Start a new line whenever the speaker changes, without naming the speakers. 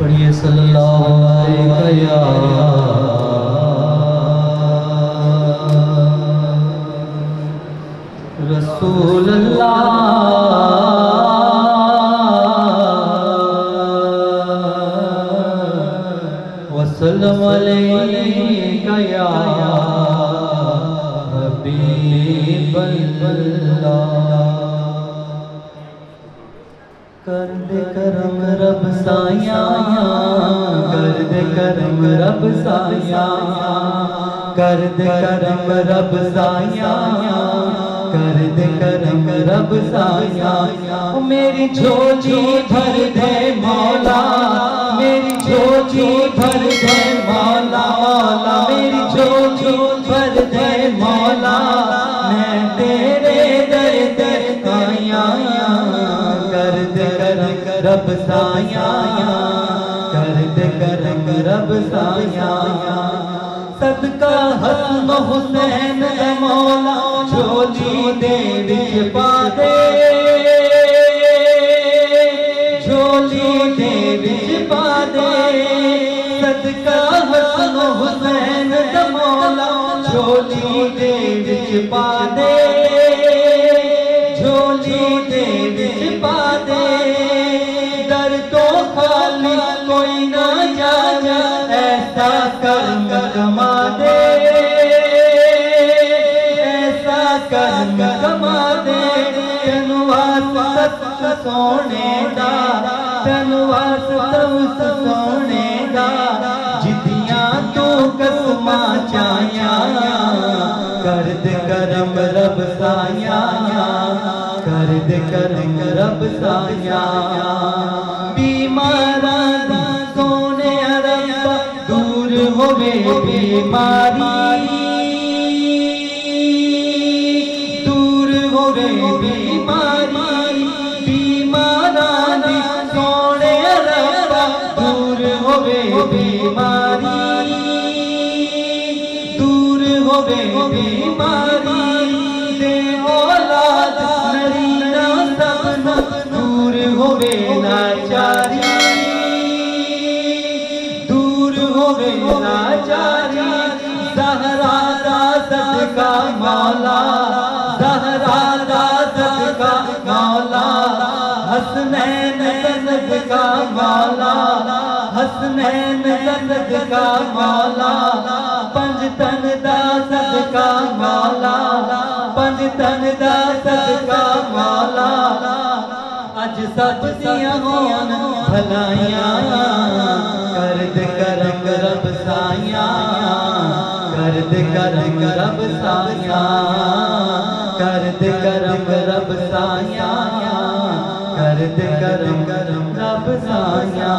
पढ़िए सल्लल्लाहु अलैहि या रसूल अल्लाह वसल्लम अलैका या हबीब अल्लाह। कर दे करम रब साया, कर दे करम रब साया, कर दे करम रब साया, कर दे करम रब साया। मेरी झोली भर दे मौला, मेरी झोली भर दे मौला, मौला मेरी झोली भर दे मौला। मैं तेरे दर दर आया, कर दे करम रब साया, कर दे करम रब साया। सदका हसन हुसैन दा मौला, झोली दे विच पा दे, झोली दे विच पा दे। सदका हसन हुसैन दा मौला, झोली दे विच पा दे, झोली दे विच पा दे। दर तो खाली कोई ना जाए, ऐसा कर्म कमा दे, ऐसा कर्म कमा दे। तेनु वास्ता सोने दा, तेनु वास्ता उस सोने दा, जिदियां तू कसमा चाया। कर दे करम रब साया, कर दे करम रब साया। बीमारा दा सोने रब्बा, दूर होवे बीमारी, दूर होवे बीमारी। बीमारा दी सोने रब्बा, दूर होवे बीमारी, दूर होवे बीमारी। दे औलाद नरीना सबना, दूर होवे लाचारी, दूर होवे लाचारी। ज़हरा दा सदका मौला, ज़हरा दा सदका मौला। हसनैन सदका मौला, हसनैन सदका मौला। पंज तन दा सदका मौला, पंज तन दा सदका मौला। अज सब दियां होन भलाइयां, कर दे करम रब साया, कर दे करम रब साया, कर दे करम रब साया, कर दे करम रब साया।